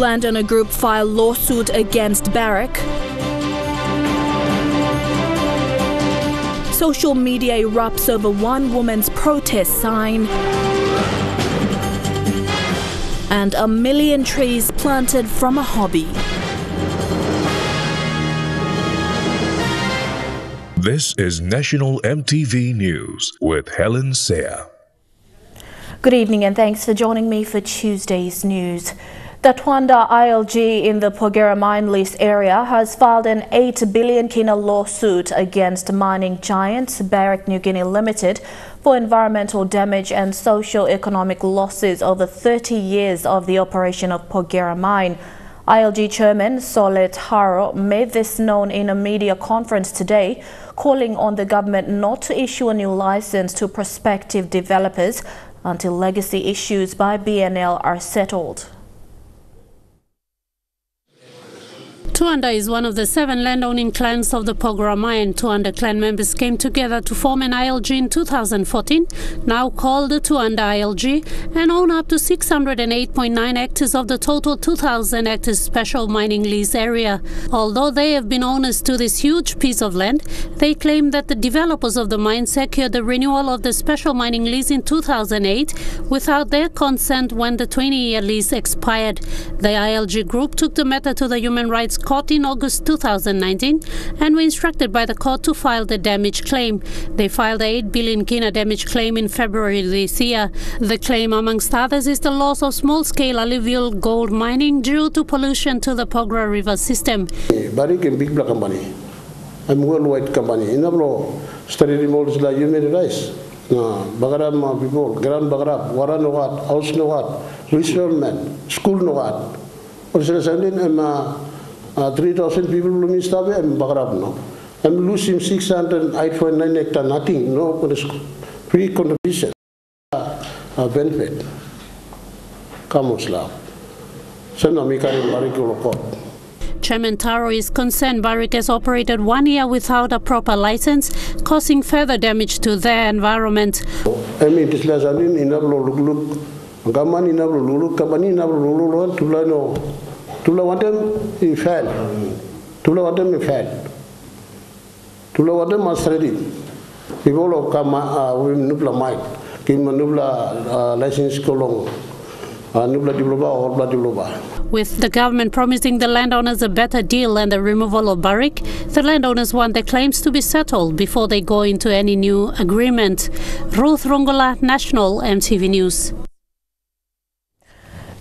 Landowner group file lawsuit against Barrack. Social media erupts over one woman's protest sign. And 1 million trees planted from a hobby. This is National EMTV News with Helen Seah. Good evening and thanks for joining me for Tuesday's news. The Twanda ILG in the Porgera mine lease area has filed an 8 billion KINA lawsuit against mining giant Barrack New Guinea Limited for environmental damage and socio-economic losses over 30 years of the operation of Porgera mine. ILG Chairman Solet Haro made this known in a media conference today, calling on the government not to issue a new license to prospective developers until legacy issues by BNL are settled. Twanda is one of the 7 landowning clans of the Porgera mine. Twanda clan members came together to form an ILG in 2014, now called the Twanda ILG, and own up to 608.9 hectares of the total 2,000 hectares special mining lease area. Although they have been owners to this huge piece of land, they claim that the developers of the mine secured the renewal of the special mining lease in 2008 without their consent when the 20-year lease expired. The ILG group took the matter to the Human Rights Court in August 2019 and were instructed by the court to file the damage claim. They filed the 8 billion KINA damage claim in February this year. The claim, amongst others, is the loss of small-scale alluvial gold mining due to pollution to the Porgera River system. Barrack is a big black company. I'm a worldwide company. In Ablo, study remotes like human rights. Bagarab people, Grand Bagarab, Wara no what, house no what, resettlement, school no what. Also, I'm 3,000 people blooming stuff and Bagarab no. I'm losing 608.9 hectares, nothing, no free contribution. Benefit. Kamusla. Sanamika Barrack court. Chairman Taro is concerned Barrack has operated 1 year without a proper license, causing further damage to their environment. I mean, this last in Ablo look, Gaman in Ablo Lulu, Kabani in Ablo Lulu, Tulano. Tula want them in fail. Tula want them in fail. Tula want them must ready. People of Kama with Nubla Mike, Kim Nubla license Kolong, Nubla Diloba or Bladiloba. With the government promising the landowners a better deal and the removal of Barrack, the landowners want their claims to be settled before they go into any new agreement. Ruth Rongola, National EMTV News.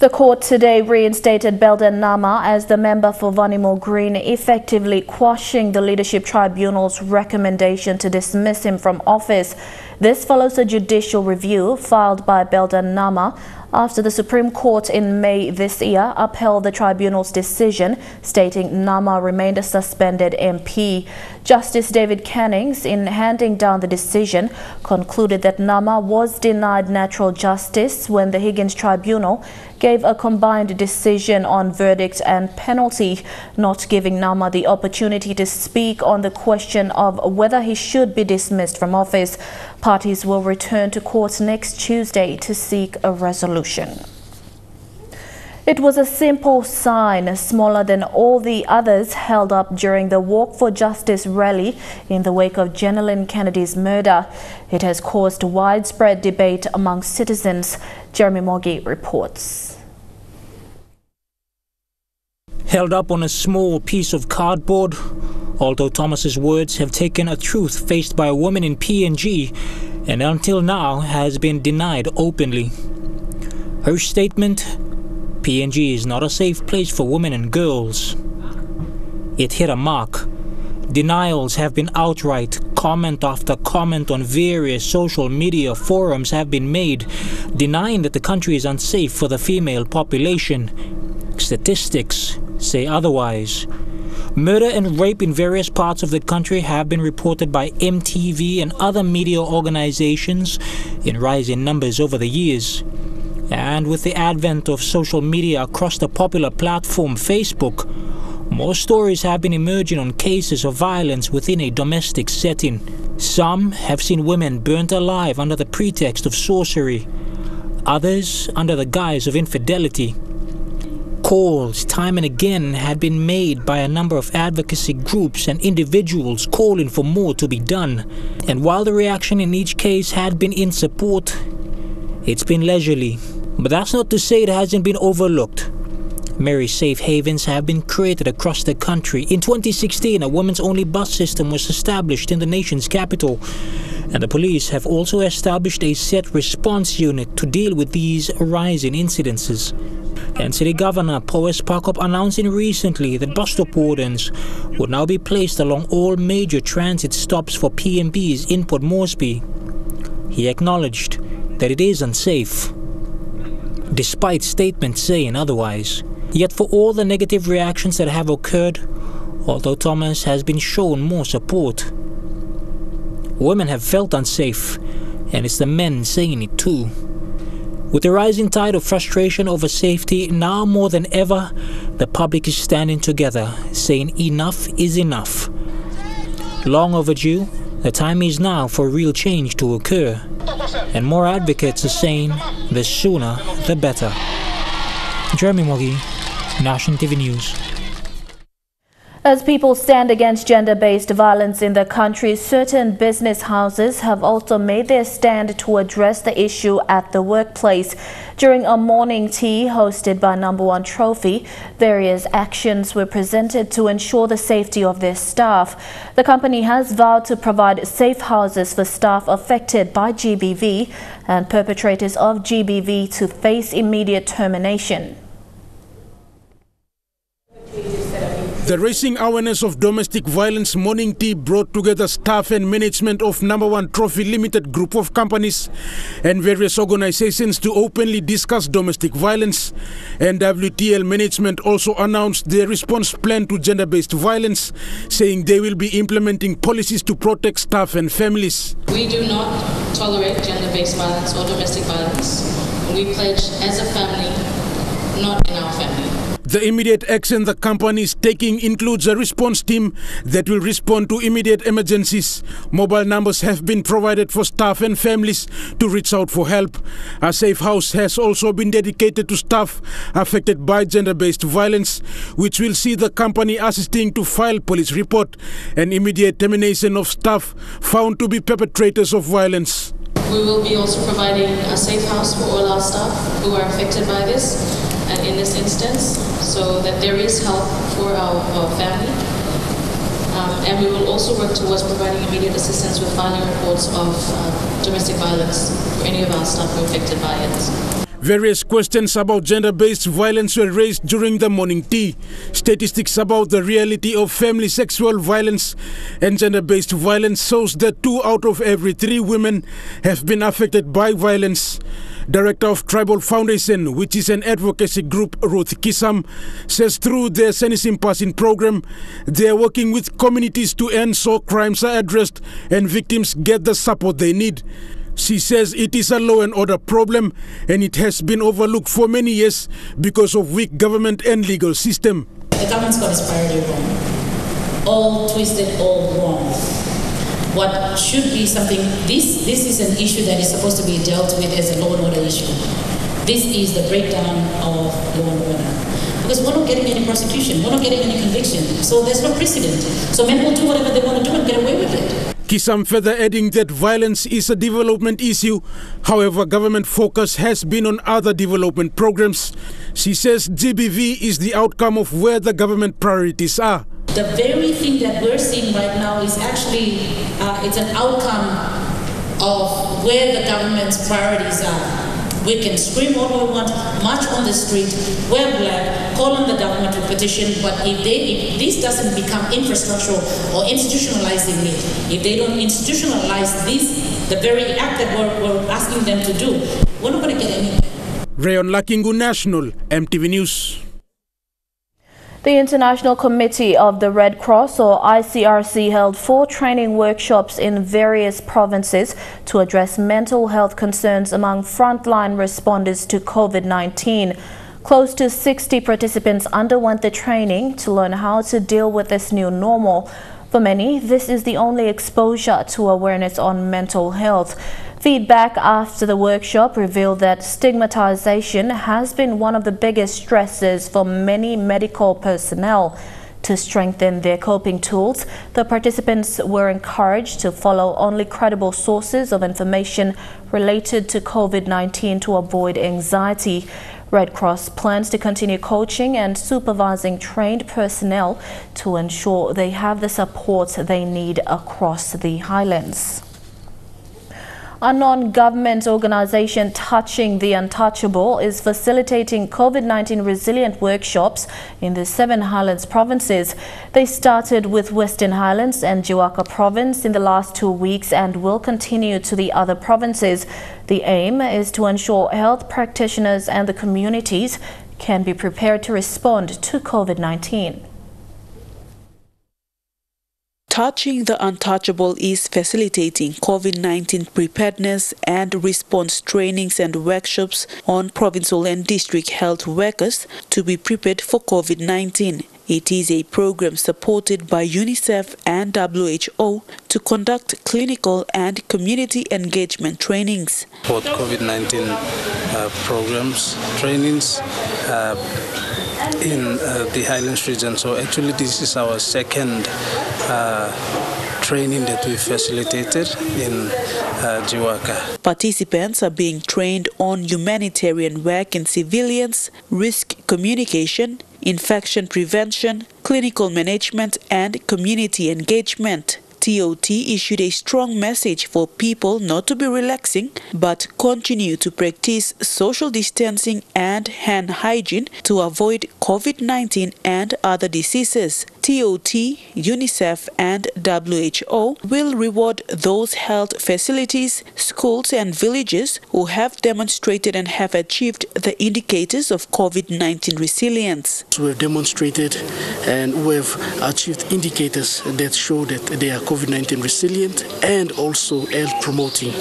The court today reinstated Belden Nama as the member for Vanimo Green, effectively quashing the Leadership Tribunal's recommendation to dismiss him from office. This follows a judicial review filed by Belden Nama after the Supreme Court in May this year upheld the tribunal's decision stating Nama remained a suspended MP. Justice David Cannings, in handing down the decision, concluded that Nama was denied natural justice when the Higgins Tribunal gave a combined decision on verdict and penalty, not giving Nama the opportunity to speak on the question of whether he should be dismissed from office. Parties will return to court next Tuesday to seek a resolution. It was a simple sign, smaller than all the others held up during the Walk for Justice rally in the wake of Jenilyn Kennedy's murder. It has caused widespread debate among citizens. Jeremy Mogi reports. Held up on a small piece of cardboard, although Thomas's words have taken a truth faced by a woman in PNG and until now has been denied openly. Her statement, PNG is not a safe place for women and girls. It hit a mark. Denials have been outright. Comment after comment on various social media forums have been made, denying that the country is unsafe for the female population. Statistics say otherwise. Murder and rape in various parts of the country have been reported by EMTV and other media organizations in rising numbers over the years. And with the advent of social media across the popular platform Facebook, more stories have been emerging on cases of violence within a domestic setting. Some have seen women burnt alive under the pretext of sorcery, others under the guise of infidelity. Calls time and again had been made by a number of advocacy groups and individuals calling for more to be done. And while the reaction in each case had been in support, it's been leisurely. But that's not to say it hasn't been overlooked. Mary safe havens have been created across the country. In 2016, a women's-only bus system was established in the nation's capital. And the police have also established a set response unit to deal with these rising incidences. And City Governor Powes Parkop announcing recently that bus stop wardens would now be placed along all major transit stops for PMBs in Port Moresby. He acknowledged that it is unsafe, despite statements saying otherwise. Yet for all the negative reactions that have occurred, although Thomas has been shown more support, women have felt unsafe, and it's the men saying it too. With the rising tide of frustration over safety, now more than ever, the public is standing together, saying enough is enough. Long overdue, the time is now for real change to occur. And more advocates are saying the sooner the better. Jeremy Mogi, National TV News. As people stand against gender-based violence in the country, certain business houses have also made their stand to address the issue at the workplace. During a morning tea hosted by Number One Trophy, various actions were presented to ensure the safety of their staff. The company has vowed to provide safe houses for staff affected by GBV and perpetrators of GBV to face immediate termination. The Raising Awareness of Domestic Violence morning tea brought together staff and management of Number One Trophy Limited group of companies and various organizations to openly discuss domestic violence. And WTL management also announced their response plan to gender-based violence, saying they will be implementing policies to protect staff and families. We do not tolerate gender-based violence or domestic violence. We pledge as a family, not in our family. The immediate action the company is taking includes a response team that will respond to immediate emergencies. Mobile numbers have been provided for staff and families to reach out for help. A safe house has also been dedicated to staff affected by gender-based violence, which will see the company assisting to file police report and immediate termination of staff found to be perpetrators of violence. We will be also providing a safe house for all our staff who are affected by this. And in this instance, so that there is help for our family. And we will also work towards providing immediate assistance with filing reports of domestic violence for any of our staff who are affected by it. Various questions about gender-based violence were raised during the morning tea. Statistics about the reality of family sexual violence and gender-based violence shows that 2 out of every 3 women have been affected by violence. Director of Tribal Foundation, which is an advocacy group, Ruth Kisam, says through their Senism Passing program, they are working with communities to ensure crimes are addressed and victims get the support they need. She says it is a law and order problem and it has been overlooked for many years because of weak government and legal system. The government's got its priority wrong. All twisted, all wrong. What should be something, this is an issue that is supposed to be dealt with as a law and order issue. This is the breakdown of law and order. Because we're not getting any prosecution, we're not getting any conviction, so there's no precedent. So men will do whatever they want to do and get away with it. Kisam further adding that violence is a development issue. However, government focus has been on other development programs. She says GBV is the outcome of where the government priorities are. The very thing that we're seeing right now is actually, it's an outcome of where the government's priorities are. We can scream all we want, march on the street, wear black, call on the government to petition, but if this doesn't become infrastructural or institutionalizing it, if they don't institutionalize this, the very act that we're asking them to do, we're not going to get anywhere. Rayon Lakingu, National MTV News. The International Committee of the Red Cross, or ICRC, held 4 training workshops in various provinces to address mental health concerns among frontline responders to COVID-19. Close to 60 participants underwent the training to learn how to deal with this new normal. For many, this is the only exposure to awareness on mental health. Feedback after the workshop revealed that stigmatization has been one of the biggest stresses for many medical personnel. To strengthen their coping tools, the participants were encouraged to follow only credible sources of information related to COVID-19 to avoid anxiety. Red Cross plans to continue coaching and supervising trained personnel to ensure they have the support they need across the Highlands. A non-government organization touching the Untouchable is facilitating COVID-19 resilient workshops in the 7 Highlands provinces. They started with Western Highlands and Goroka province in the last 2 weeks and will continue to the other provinces. The aim is to ensure health practitioners and the communities can be prepared to respond to COVID-19. Touching the Untouchable is facilitating COVID-19 preparedness and response trainings and workshops on provincial and district health workers to be prepared for COVID-19. It is a program supported by UNICEF and WHO to conduct clinical and community engagement trainings. Both COVID-19 programs, trainings in the Highlands region. So actually this is our second training that we facilitated in Goroka. Participants are being trained on humanitarian work in civilians, risk communication, infection prevention, clinical management and community engagement. TOT issued a strong message for people not to be relaxing but continue to practice social distancing and hand hygiene to avoid COVID-19 and other diseases. TOT, UNICEF and WHO will reward those health facilities, schools and villages who have demonstrated and have achieved the indicators of COVID-19 resilience. We've demonstrated and we've achieved indicators that show that they are COVID-19 resilient and also health promoting.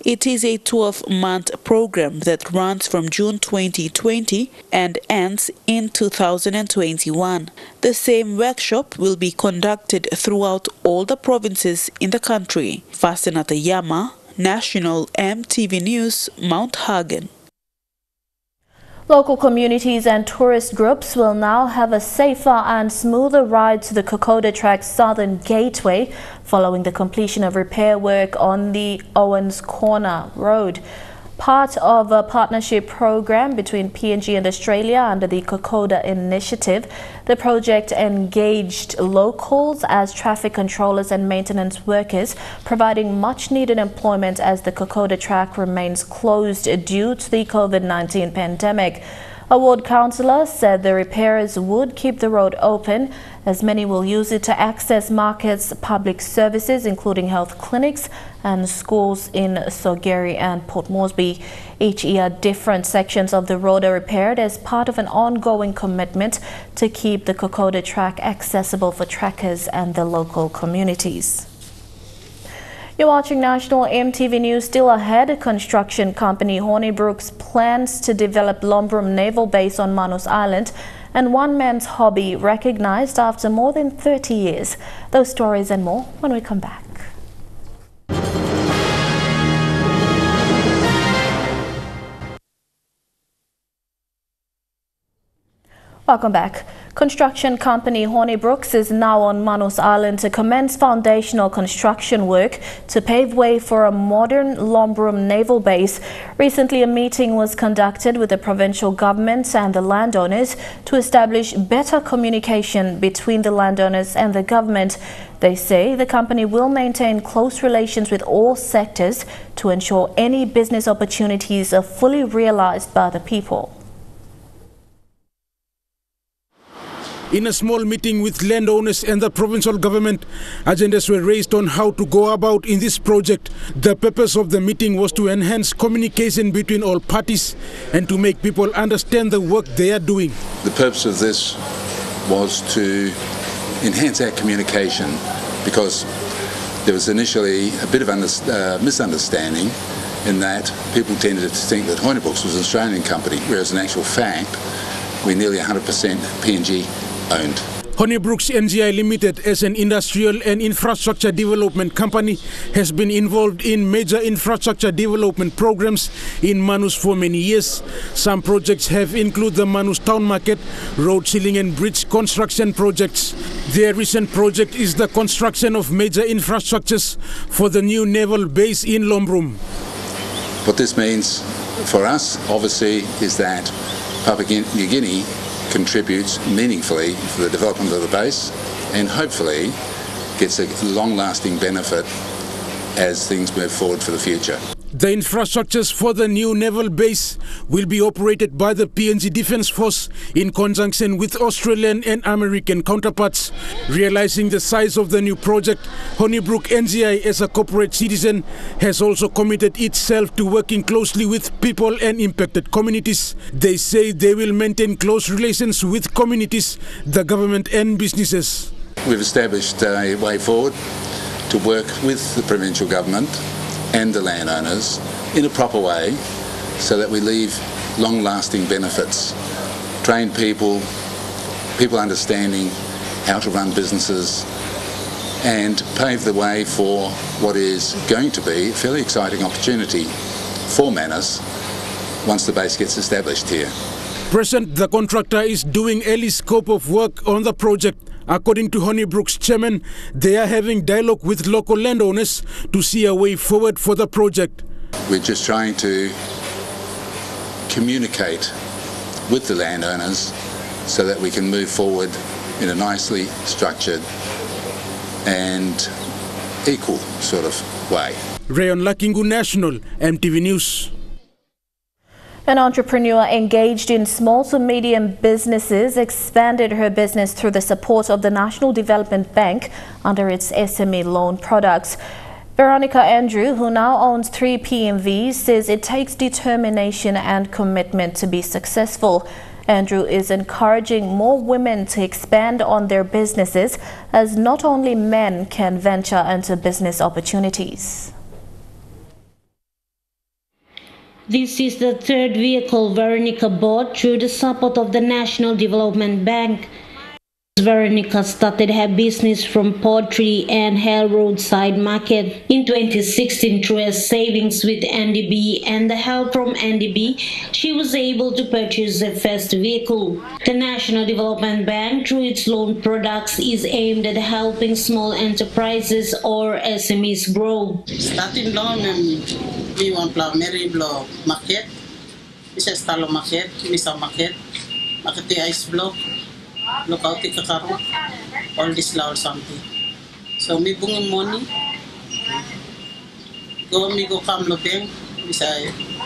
It is a 12-month program that runs from June 2020 and ends in 2021. The same workshop will be conducted throughout all the provinces in the country. Fasenata Yama, National EMTV News, Mount Hagen. Local communities and tourist groups will now have a safer and smoother ride to the Kokoda Track Southern Gateway following the completion of repair work on the Owens Corner Road. Part of a partnership program between PNG and Australia under the Kokoda initiative, the project engaged locals as traffic controllers and maintenance workers, providing much-needed employment as the Kokoda Track remains closed due to the COVID-19 pandemic. A ward councillor said the repairs would keep the road open as many will use it to access markets, public services including health clinics and schools in Sogeri and Port Moresby. Each year different sections of the road are repaired as part of an ongoing commitment to keep the Kokoda Track accessible for trekkers and the local communities. You're watching National EMTV News. Still ahead, construction company Hornibrook's plans to develop Lombrum Naval Base on Manus Island and one man's hobby recognized after more than 30 years. Those stories and more when we come back. Welcome back. Construction company Hornibrook is now on Manus Island to commence foundational construction work to pave way for a modern Lombrum naval base. Recently, a meeting was conducted with the provincial government and the landowners to establish better communication between the landowners and the government. They say the company will maintain close relations with all sectors to ensure any business opportunities are fully realized by the people. In a small meeting with landowners and the provincial government, agendas were raised on how to go about in this project. The purpose of the meeting was to enhance communication between all parties and to make people understand the work they are doing. The purpose of this was to enhance our communication because there was initially a bit of misunderstanding in that people tended to think that Hornibrook was an Australian company, whereas in actual fact we're nearly 100% PNG owned. Honeybrooks NGI Limited, as an industrial and infrastructure development company, has been involved in major infrastructure development programs in Manus for many years. Some projects have included the Manus Town Market, road sealing and bridge construction projects. Their recent project is the construction of major infrastructures for the new naval base in Lombrum. What this means for us, obviously, is that Papua New Guinea contributes meaningfully for the development of the base and hopefully gets a long-lasting benefit as things move forward for the future. The infrastructures for the new naval base will be operated by the PNG Defence Force in conjunction with Australian and American counterparts. Realizing the size of the new project, Honeybrook NGI, as a corporate citizen, has also committed itself to working closely with people and impacted communities. They say they will maintain close relations with communities, the government and businesses. We've established a way forward to work with the provincial government and the landowners in a proper way so that we leave long-lasting benefits. Trained people understanding how to run businesses, and pave the way for what is going to be a fairly exciting opportunity for Manus once the base gets established here. Present, the contractor is doing early scope of work on the project. According to Honeybrooks chairman, they are having dialogue with local landowners to see a way forward for the project. We're just trying to communicate with the landowners so that we can move forward in a nicely structured and equal sort of way. Rayon Lakingu National, MTV News. An entrepreneur engaged in small to medium businesses expanded her business through the support of the National Development Bank under its SME loan products. Veronica Andrew, who now owns 3 PMVs, says it takes determination and commitment to be successful. Andrew is encouraging more women to expand on their businesses, as not only men can venture into business opportunities. This is the third vehicle Veronica bought through the support of the National Development Bank. Veronica started her business from pottery and her roadside market in 2016 through her savings with NDB and the help from NDB. She was able to purchase her first vehicle. The National Development Bank, through its loan products, is aimed at helping small enterprises or SMEs grow. Starting loan, we want to marry block market. This is stalo market, misa market, market ice block. Look out all this law or something. So me bring money, go come to bank,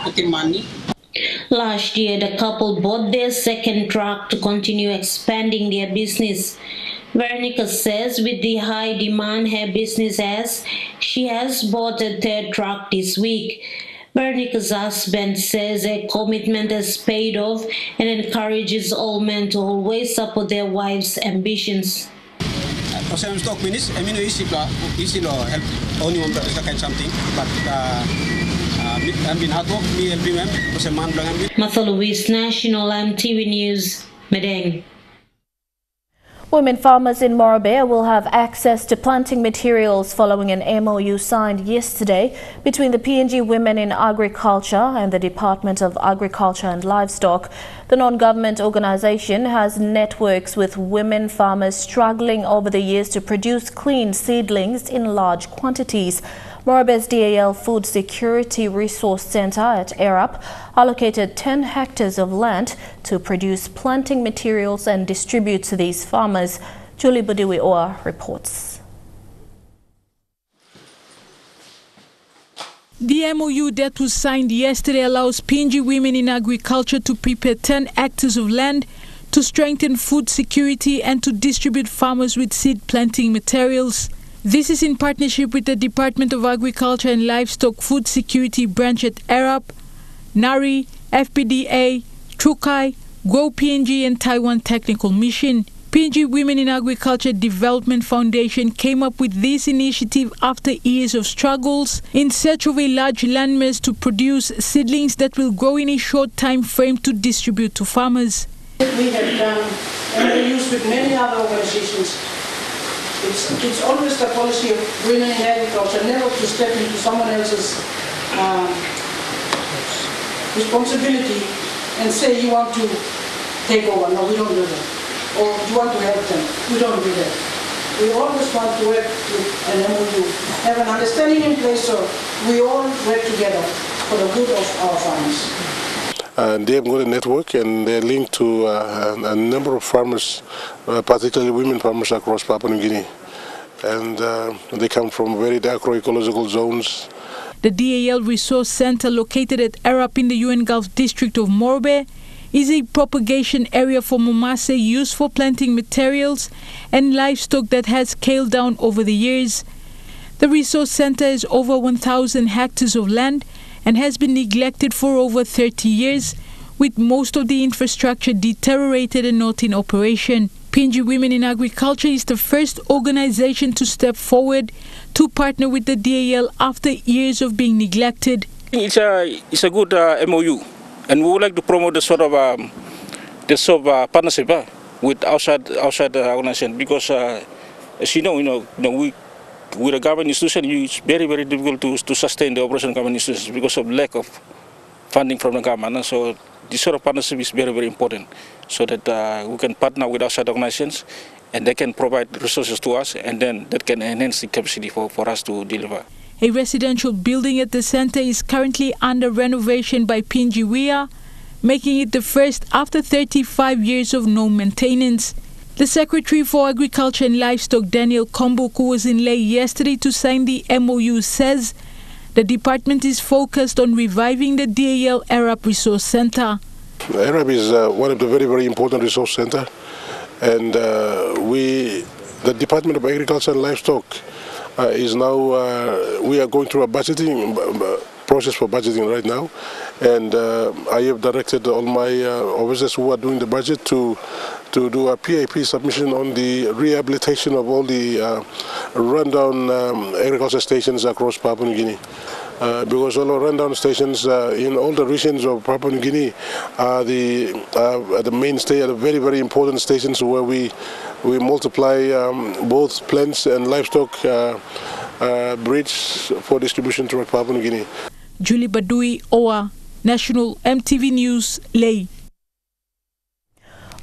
put in money. Last year, the couple bought their second truck to continue expanding their business. Veronica says with the high demand her business has, she has bought a third truck this week. Veronica's husband says her commitment has paid off and encourages all men to always support their wives' ambitions. Martha Louise, National MTV News, Medeng. Women farmers in Morabea will have access to planting materials following an MOU signed yesterday between the PNG Women in Agriculture and the Department of Agriculture and Livestock. The non-government organization has networks with women farmers struggling over the years to produce clean seedlings in large quantities. Morabea's DAL Food Security Resource Center at Erap allocated 10 hectares of land to produce planting materials and distribute to these farmers. Julie Budiwi Oa reports. The MOU that was signed yesterday allows PNG Women in Agriculture to prepare 10 hectares of land to strengthen food security and to distribute farmers with seed planting materials. This is in partnership with the Department of Agriculture and Livestock Food Security Branch at Erap, NARI, FPDA, Trukai, Grow PNG and Taiwan Technical Mission. PNG Women in Agriculture Development Foundation came up with this initiative after years of struggles in search of a large landmass to produce seedlings that will grow in a short time frame to distribute to farmers. We have done MOUs with many other organizations. It's always the policy of women in agriculture never to step into someone else's responsibility and say you want to take over. No, we don't do that. Or you want to help them. We don't do that. We always want to work with an MOU, have an understanding in place so we all work together for the good of our farmers. They have got a network and they're linked to a number of farmers, particularly women farmers across Papua New Guinea. And they come from very agroecological zones. The DAL Resource Center, located at Arab in the UN Gulf district of Morbe, is a propagation area for momase used for planting materials and livestock that has scaled down over the years. The resource center has over 1,000 hectares of land and has been neglected for over 30 years, with most of the infrastructure deteriorated and not in operation. PNG Women in Agriculture is the first organization to step forward to partner with the DAL after years of being neglected. It's a good MOU, and we would like to promote the sort of partnership with outside organization, because as you know, we with a government institution, it's very difficult to sustain the operation of government institutions because of lack of funding from the government. And so this sort of partnership is very important, so that we can partner with outside organizations and they can provide resources to us, and then that can enhance the capacity for us to deliver. A residential building at the center is currently under renovation by PNG WIA, making it the first after 35 years of no maintenance. The Secretary for Agriculture and Livestock, Daniel Kombuku, was in Leh yesterday to sign the MOU, says the department is focused on reviving the DAL Arab Resource Center. Arab is one of the very important resource centers, and the Department of Agriculture and Livestock is now, we are going through a budgeting process for budgeting right now, and I have directed all my officers who are doing the budget to do a PAP submission on the rehabilitation of all the rundown agriculture stations across Papua New Guinea. Because all our rundown stations in all the regions of Papua New Guinea are the mainstay, are the very important stations where we multiply both plants and livestock breeds for distribution throughout Papua New Guinea. Julie Badui, OA, National MTV News, Leh.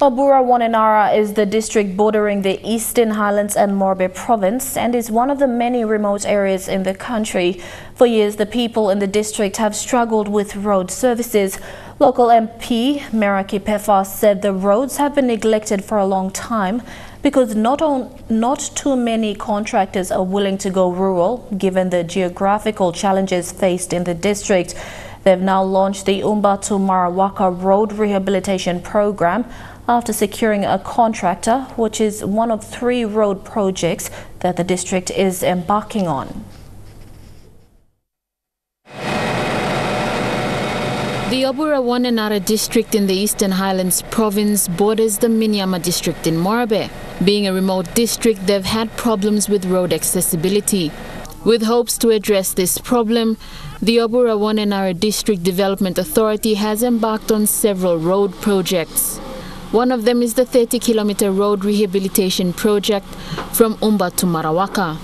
Obura Wanenara is the district bordering the Eastern Highlands and Morbe province and is one of the many remote areas in the country. For years, the people in the district have struggled with road services. Local MP Meraki Pefa said the roads have been neglected for a long time because not too many contractors are willing to go rural, given the geographical challenges faced in the district. They've now launched the Oomba to Marawaka Road Rehabilitation Program after securing a contractor, which is one of 3 road projects that the district is embarking on. The Obura Wanenara district in the Eastern Highlands province borders the Minyama district in Morbe. Being a remote district, they've had problems with road accessibility. With hopes to address this problem, the Obura Wanenara District Development Authority has embarked on several road projects. One of them is the 30-kilometer road rehabilitation project from Oomba to Marawaka.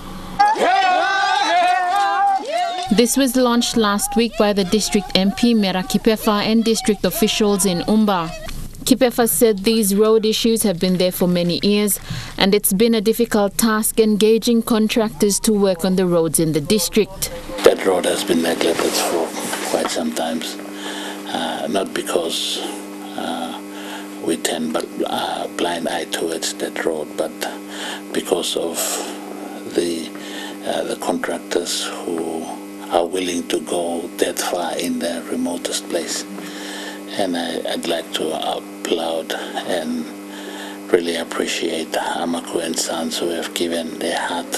This was launched last week by the district MP Mera Kipefa and district officials in Oomba. Kipefa said these road issues have been there for many years, and it's been a difficult task engaging contractors to work on the roads in the district. That road has been neglected for quite some time, not because we turn a blind eye towards that road, but because of the contractors who are willing to go that far in the remotest place. And I'd like to applaud and really appreciate Amaku and Sons who have given their heart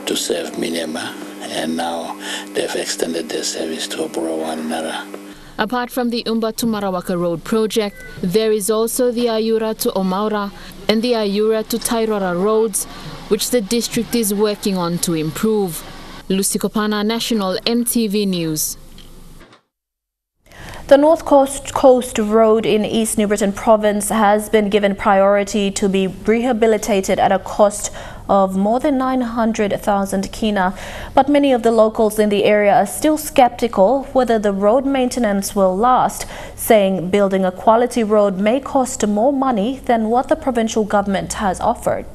to serve Minyama, and now they've extended their service to Obura Wanenara. Apart from the Oomba to Marawaka Road project, there is also the Ayura to Omaura and the Ayura to Tairora roads, which the district is working on to improve. Lucy Kopana, National MTV News. The North Coast Road in East New Britain Province has been given priority to be rehabilitated at a cost of more than 900,000 KINA. But many of the locals in the area are still skeptical whether the road maintenance will last, saying building a quality road may cost more money than what the provincial government has offered.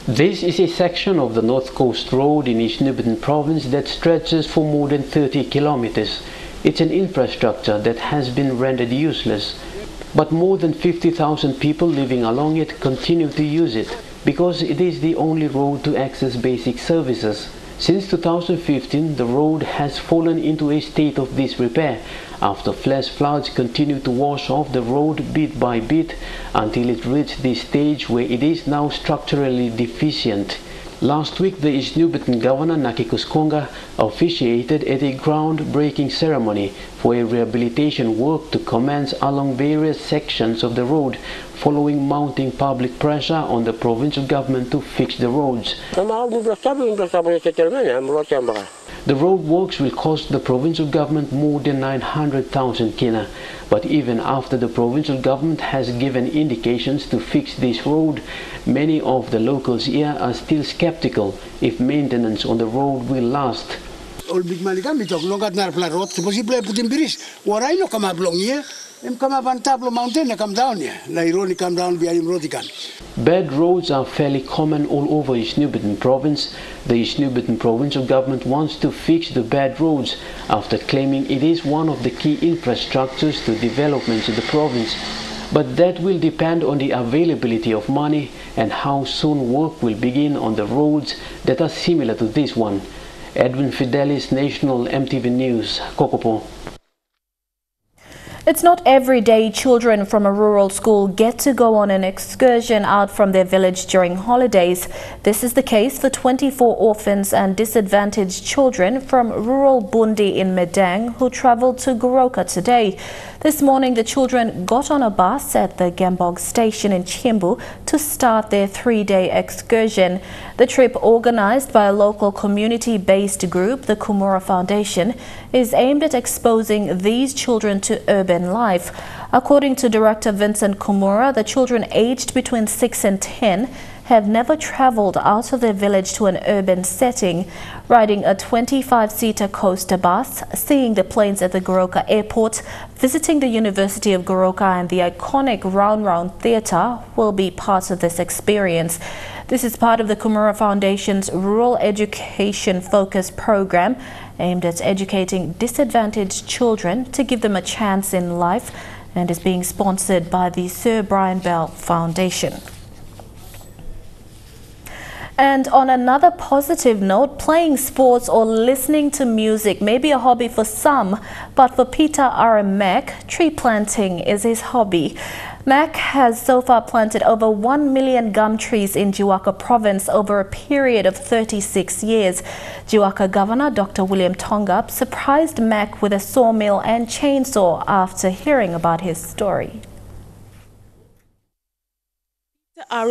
This is a section of the North Coast Road in East New Britain Province that stretches for more than 30 kilometers. It's an infrastructure that has been rendered useless, but more than 50,000 people living along it continue to use it because it is the only road to access basic services. Since 2015, the road has fallen into a state of disrepair after flash floods continue to wash off the road bit by bit until it reached the stage where it is now structurally deficient. Last week, the East New Britain Governor Naki Kuskonga officiated at a groundbreaking ceremony for a rehabilitation work to commence along various sections of the road following mounting public pressure on the provincial government to fix the roads. The road works will cost the provincial government more than 900,000 KINA, but even after the provincial government has given indications to fix this road, many of the locals here are still skeptical if maintenance on the road will last. Bad roads are fairly common all over East New Britain Province. The East New Britain provincial government wants to fix the bad roads after claiming it is one of the key infrastructures to developments in the province. But that will depend on the availability of money and how soon work will begin on the roads that are similar to this one. Edwin Fidelis, National EMTV News, Kokopo. It's not every day children from a rural school get to go on an excursion out from their village during holidays. This is the case for 24 orphans and disadvantaged children from rural Bundi in Medang who travelled to Goroka today. This morning, the children got on a bus at the Gambog station in Chimbu to start their 3-day excursion. The trip, organised by a local community-based group, the Kumura Foundation, is aimed at exposing these children to urban life. According to Director Vincent Kumura, the children aged between 6 and 10 have never travelled out of their village to an urban setting. Riding a 25-seater coaster bus, seeing the planes at the Goroka airport, visiting the University of Goroka and the iconic Round Round Theatre will be part of this experience. This is part of the Kumura Foundation's Rural Education Focus program, aimed at educating disadvantaged children to give them a chance in life, and is being sponsored by the Sir Brian Bell Foundation. And on another positive note, playing sports or listening to music may be a hobby for some, but for Peter R. Mack, tree planting is his hobby. Mack has so far planted over 1 million gum trees in Jiwaka Province over a period of 36 years. Jiwaka Governor Dr. William Tongup surprised Mack with a sawmill and chainsaw after hearing about his story.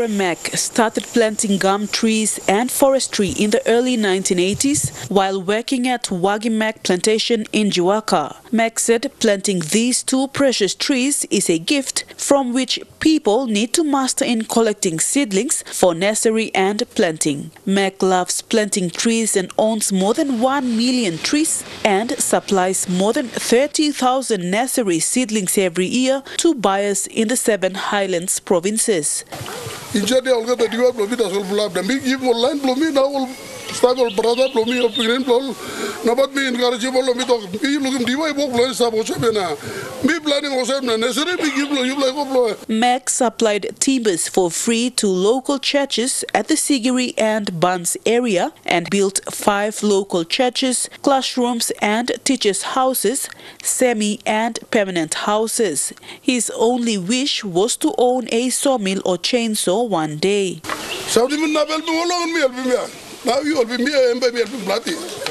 Mack started planting gum trees and forestry in the early 1980s while working at Wagi Mack Plantation in Jiwaka. Mack said planting these two precious trees is a gift from which people need to master in collecting seedlings for nursery and planting. Mack loves planting trees and owns more than 1 million trees and supplies more than 30,000 nursery seedlings every year to buyers in the 7 Highlands provinces. Mack supplied timbers for free to local churches at the Sigiri and Buns area and built 5 local churches, classrooms and teachers' houses, semi and permanent houses. His only wish was to own a sawmill or chainsaw one day.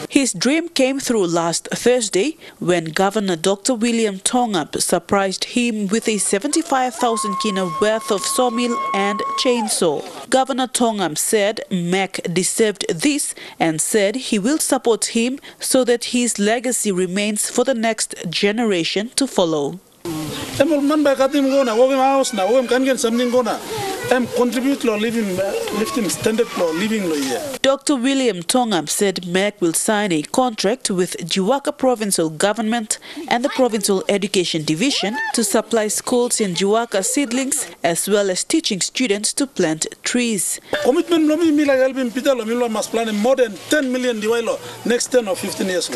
His dream came through last Thursday when Governor Dr. William Tongam surprised him with a 75,000 kina worth of sawmill and chainsaw. Governor Tongam said Mac deserved this and said he will support him so that his legacy remains for the next generation to follow. Contribute to lifting standard for living. Dr. William Tongam said Mac will sign a contract with Jiwaka Provincial Government and the Provincial Education Division to supply schools in Jiwaka seedlings as well as teaching students to plant trees. Commitment must plant more than 10 million next 10 or 15 years.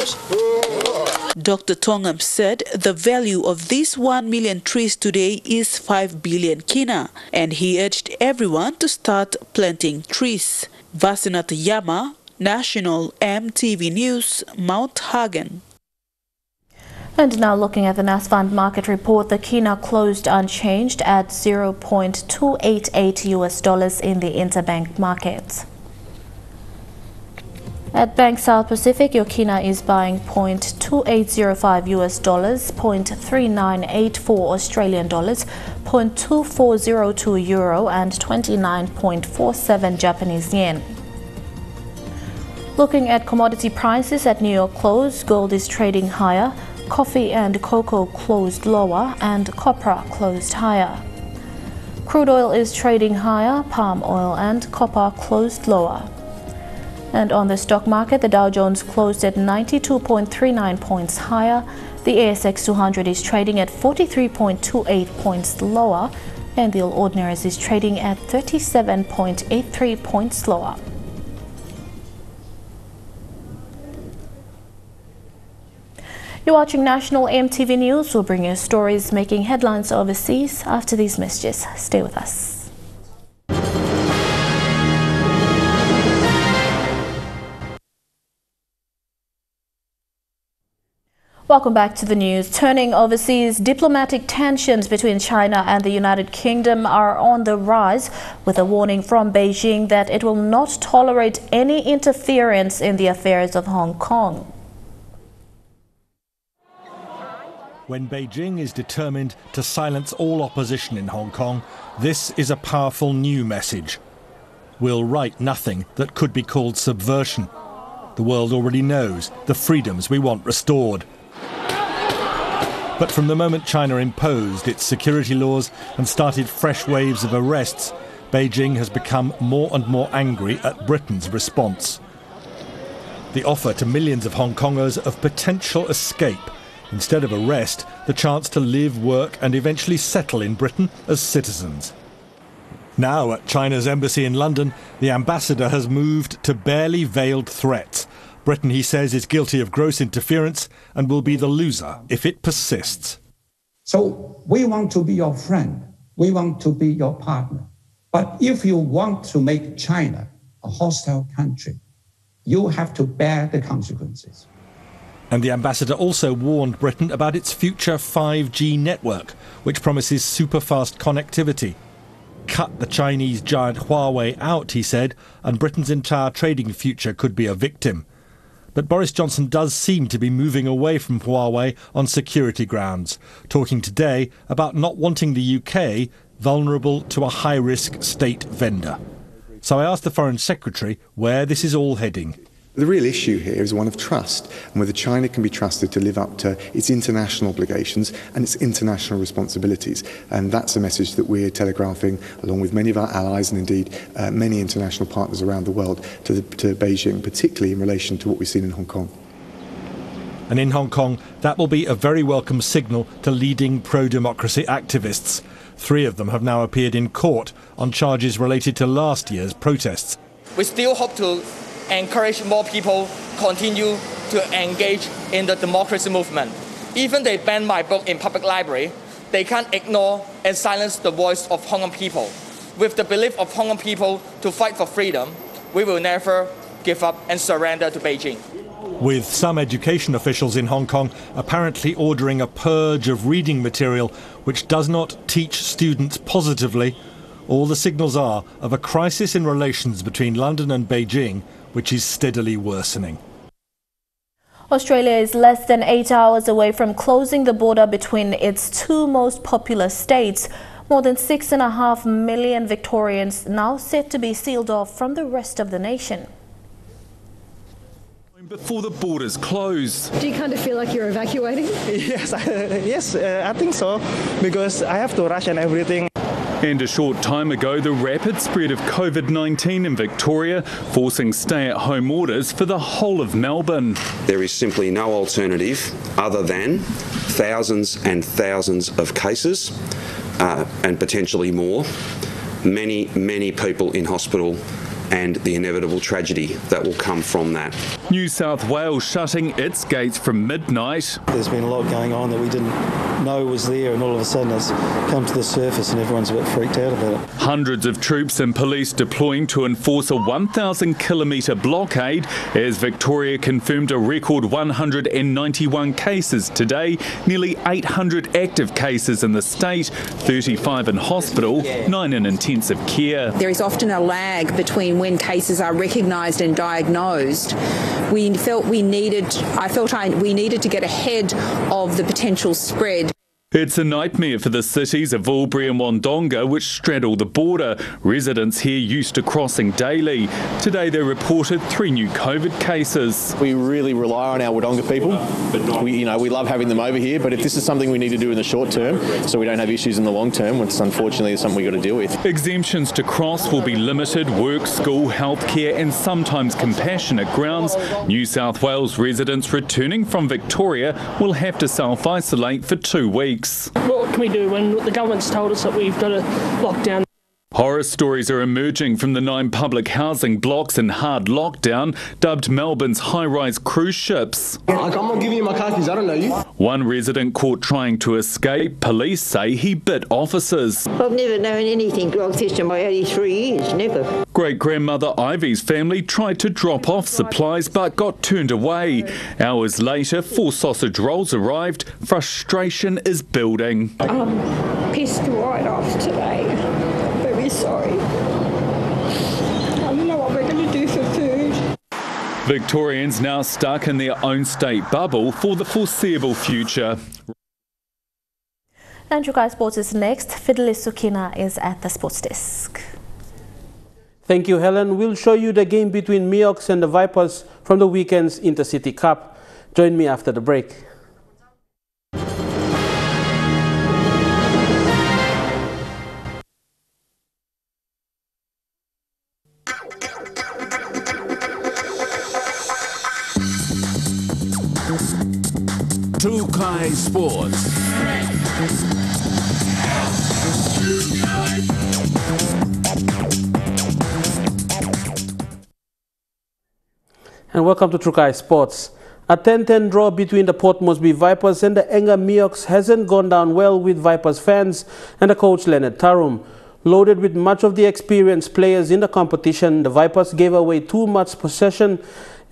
Dr. Tongam said the value of these 1 million trees today is 5 billion kina, and he urged everyone to start planting trees. Vasinath Yama, National EMTV News, Mount Hagen. And now looking at the NASFund market report, the KINA closed unchanged at $0.288 in the interbank market. At Bank South Pacific, your KINA is buying $0.2805 $0.3984 Australian dollars, $0.2402 euro, and 29.47 Japanese yen. Looking at commodity prices at New York close, gold is trading higher, coffee and cocoa closed lower, and copra closed higher. Crude oil is trading higher, palm oil and copper closed lower. And on the stock market, the Dow Jones closed at 92.39 points higher. The ASX 200 is trading at 43.28 points lower, and the All Ordinaries is trading at 37.83 points lower. You're watching National EMTV News. We'll bring you stories making headlines overseas after these messages. Stay with us. Welcome back to the news. Turning overseas, diplomatic tensions between China and the United Kingdom are on the rise, with a warning from Beijing that it will not tolerate any interference in the affairs of Hong Kong. When Beijing is determined to silence all opposition in Hong Kong, this is a powerful new message. We'll write nothing that could be called subversion. The world already knows the freedoms we want restored. But from the moment China imposed its security laws and started fresh waves of arrests, Beijing has become more and more angry at Britain's response. The offer to millions of Hong Kongers of potential escape, instead of arrest, the chance to live, work and eventually settle in Britain as citizens. Now at China's embassy in London, the ambassador has moved to barely veiled threats. Britain, he says, is guilty of gross interference and will be the loser if it persists. So we want to be your friend. We want to be your partner. But if you want to make China a hostile country, you have to bear the consequences. And the ambassador also warned Britain about its future 5G network, which promises super-fast connectivity. Cut the Chinese giant Huawei out, he said, and Britain's entire trading future could be a victim. But Boris Johnson does seem to be moving away from Huawei on security grounds, talking today about not wanting the UK vulnerable to a high-risk state vendor. So I asked the Foreign Secretary where this is all heading. The real issue here is one of trust, and whether China can be trusted to live up to its international obligations and its international responsibilities. And that's a message that we're telegraphing, along with many of our allies and indeed many international partners around the world, to Beijing, particularly in relation to what we've seen in Hong Kong. And in Hong Kong, that will be a very welcome signal to leading pro-democracy activists. 3 of them have now appeared in court on charges related to last year's protests. We still hope to encourage more people continue to engage in the democracy movement. Even they ban my book in public library, they can't ignore and silence the voice of Hong Kong people. With the belief of Hong Kong people to fight for freedom, we will never give up and surrender to Beijing. With some education officials in Hong Kong apparently ordering a purge of reading material which does not teach students positively, all the signals are of a crisis in relations between London and Beijing which is steadily worsening. Australia is less than 8 hours away from closing the border between its two most populous states. More than 6.5 million Victorians now set to be sealed off from the rest of the nation. Before the borders close. Do you kind of feel like you're evacuating? Yes, I think so, because I have to rush and everything. And a short time ago, the rapid spread of COVID-19 in Victoria, forcing stay-at-home orders for the whole of Melbourne. There is simply no alternative other than thousands and thousands of cases, and potentially more, many people in hospital, and the inevitable tragedy that will come from that. New South Wales shutting its gates from midnight. There's been a lot going on that we didn't know was there, and all of a sudden it's come to the surface and everyone's a bit freaked out about it. Hundreds of troops and police deploying to enforce a 1,000-kilometre blockade as Victoria confirmed a record 191 cases today, nearly 800 active cases in the state, 35 in hospital, 9 in intensive care. There is often a lag between when cases are recognised and diagnosed. We needed to get ahead of the potential spread. It's a nightmare for the cities of Albury and Wodonga, which straddle the border. Residents here used to crossing daily. Today they reported 3 new COVID cases. We really rely on our Wodonga people. We love having them over here, but if this is something we need to do in the short term, so we don't have issues in the long term, which unfortunately is something we've got to deal with. Exemptions to cross will be limited, work, school, healthcare and sometimes compassionate grounds. New South Wales residents returning from Victoria will have to self-isolate for 2 weeks. What can we do when the government's told us that we've got to lock down? Horror stories are emerging from the 9 public housing blocks in hard lockdown, dubbed Melbourne's high-rise cruise ships. I'm not giving you my car keys, I don't know you. One resident caught trying to escape. Police say he bit officers. I've never known anything like this in my 83 years, never. Great-grandmother Ivy's family tried to drop off supplies but got turned away. Hours later, 4 sausage rolls arrived. Frustration is building. I'm pissed right off today. Sorry. I don't know what we're going to do for food. Victorians now stuck in their own state bubble for the foreseeable future. And Trukai Sports is next. Fidelis Sukina is at the sports desk. Thank you, Helen. We'll show you the game between Meox and the Vipers from the weekend's Intercity Cup. Join me after the break. Trukai Sports. And welcome to Trukai Sports. A 10-10 draw between the Port Moresby Vipers and the Enga Meox hasn't gone down well with Vipers fans and the coach Leonard Tarum. Loaded with much of the experienced players in the competition, the Vipers gave away too much possession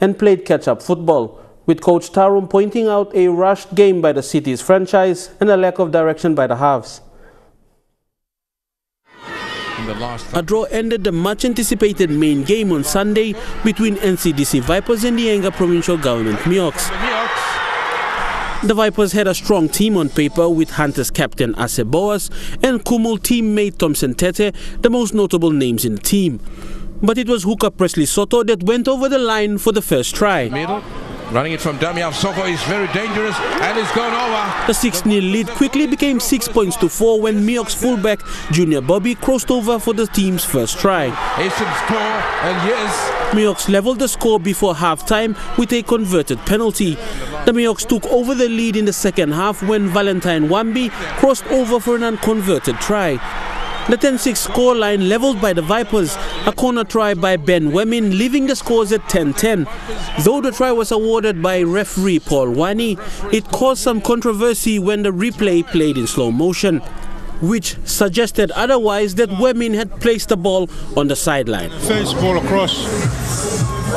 and played catch-up football, with Coach Tarum pointing out a rushed game by the city's franchise and a lack of direction by the halves. A draw ended the much-anticipated main game on Sunday between NCDC Vipers and the Enga Provincial Government Meox. The Vipers had a strong team on paper with Hunters captain Ase Boas and Kumul teammate Thompson Tete, the most notable names in the team. But it was hooker Presley Soto that went over the line for the first try. Running it from Damian Soko is very dangerous and it's gone over. The 6-0 lead quickly became 6 points to 4 when Meox fullback Junior Bobby crossed over for the team's first try. Instant score, and yes, Meox leveled the score before half-time with a converted penalty. The Meox took over the lead in the second half when Valentine Wambi crossed over for an unconverted try. The 10-6 scoreline levelled by the Vipers, a corner try by Ben Wemin, leaving the scores at 10-10. Though the try was awarded by referee Paul Wani, it caused some controversy when the replay played in slow motion, which suggested otherwise that Wemin had placed the ball on the sideline. Face ball across.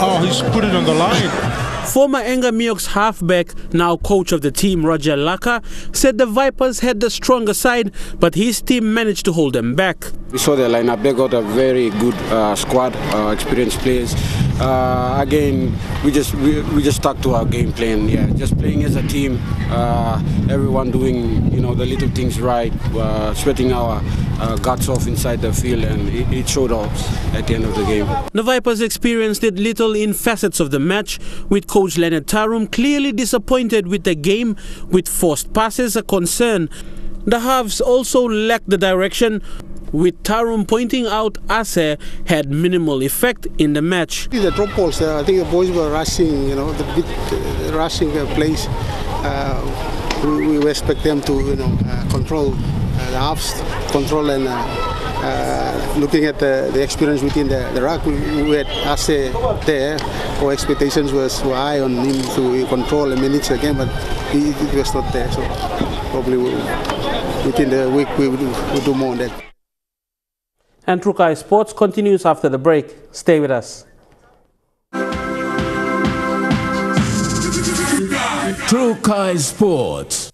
Oh, he's put it on the line. Former Enga Meox halfback, now coach of the team Roger Laka, said the Vipers had the stronger side, but his team managed to hold them back. We saw their lineup. They got a very good squad, experienced players. again, we just stuck to our game plan. Yeah, just playing as a team. Everyone doing the little things right, sweating our guts off inside the field, and it showed off at the end of the game. The Vipers experienced it little in facets of the match, with coach Leonard Tarum clearly disappointed with the game, with forced passes a concern. The halves also lacked the direction, with Tarum pointing out Ase had minimal effect in the match. The drop balls, I think the boys were rushing, rushing plays. We expect them to, control the halves, control and looking at the experience within the ruck. We had Ase there. Our expectations were high on him to control and manage the game, but it was not there. So probably within the week we will do more on that. And Trukai Sports continues after the break. Stay with us. Trukai Sports.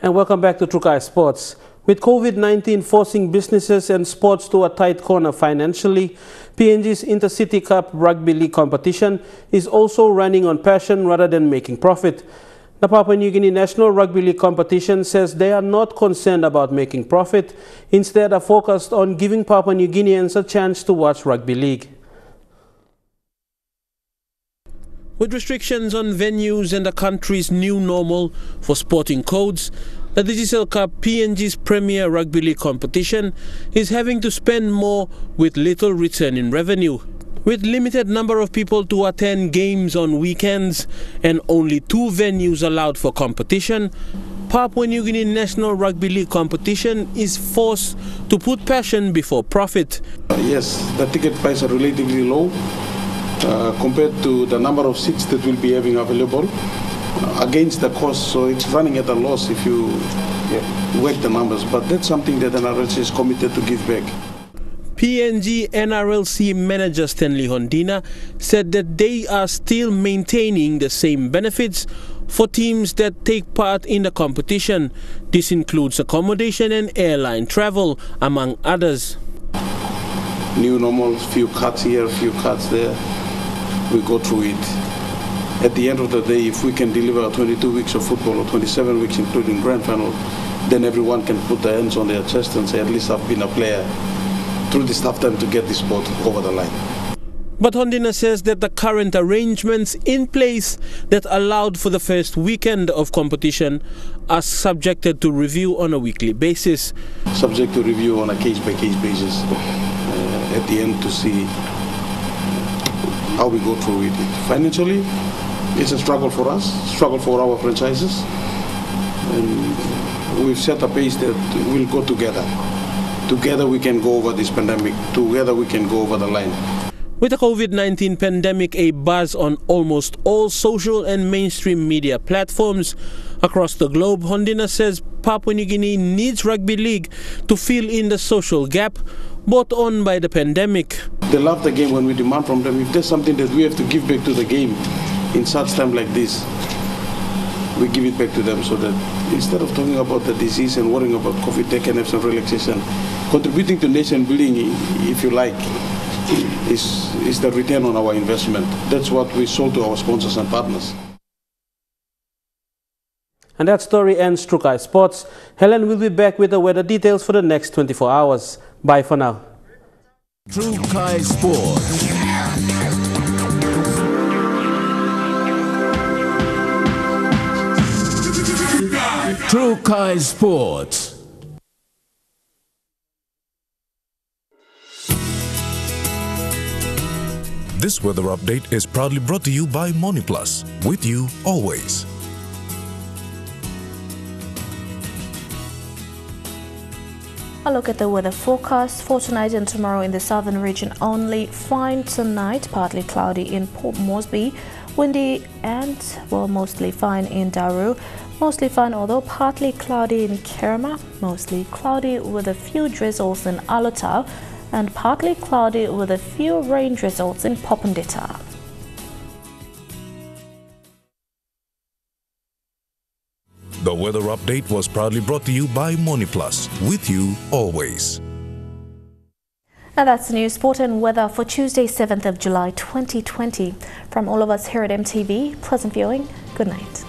And welcome back to Trukai Sports. With COVID-19 forcing businesses and sports to a tight corner financially, PNG's Intercity Cup Rugby League competition is also running on passion rather than making profit. The Papua New Guinea National Rugby League competition says they are not concerned about making profit, instead are focused on giving Papua New Guineans a chance to watch rugby league. With restrictions on venues and the country's new normal for sporting codes, the Digital Cup, PNG's premier rugby league competition, is having to spend more with little return in revenue. With limited number of people to attend games on weekends and only 2 venues allowed for competition, Papua New Guinea National Rugby League competition is forced to put passion before profit. Yes, the ticket prices are relatively low compared to the number of seats that we'll be having available against the cost, so it's running at a loss if you work the numbers, but that's something that NRLC is committed to give back. PNG NRLC manager Stanley Hondina said that they are still maintaining the same benefits for teams that take part in the competition. This includes accommodation and airline travel, among others. New normal, few cuts here, few cuts there. We go through it. At the end of the day, if we can deliver 22 weeks of football or 27 weeks including grand final, then everyone can put their hands on their chest and say, at least I've been a player through this tough time to get this sport over the line. But Hondina says that the current arrangements in place that allowed for the first weekend of competition are subjected to review on a weekly basis. Subject to review on a case-by-case basis at the end to see how we go through it. Financially, it's a struggle for us, struggle for our franchises, and we've set a pace that we'll go together. Together we can go over this pandemic. Together we can go over the line. With the COVID-19 pandemic a buzz on almost all social and mainstream media platforms across the globe, Hondina says Papua New Guinea needs rugby league to fill in the social gap brought on by the pandemic. They love the game when we demand from them. If there's something that we have to give back to the game in such time like this, we give it back to them, so that instead of talking about the disease and worrying about COVID, they can have some relaxation. Contributing to nation building, if you like, is the return on our investment. That's what we sold to our sponsors and partners. And that story ends Trukai Sports. Helen will be back with the weather details for the next 24 hours. Bye for now. Trukai Sports. Trukai Sports. This weather update is proudly brought to you by MoniPlus, with you always. A look at the weather forecast for tonight and tomorrow in the southern region only. Fine tonight, partly cloudy in Port Moresby, windy and, well, mostly fine in Daru. Mostly fine, although partly cloudy in Kerma, mostly cloudy with a few drizzles in Alotau, and partly cloudy with a few rain drizzles in Popondetta. The weather update was proudly brought to you by MoniPlus, with you always. Now that's the news, sport and weather for Tuesday, 7th of July 2020. From all of us here at EMTV, pleasant viewing. Good night.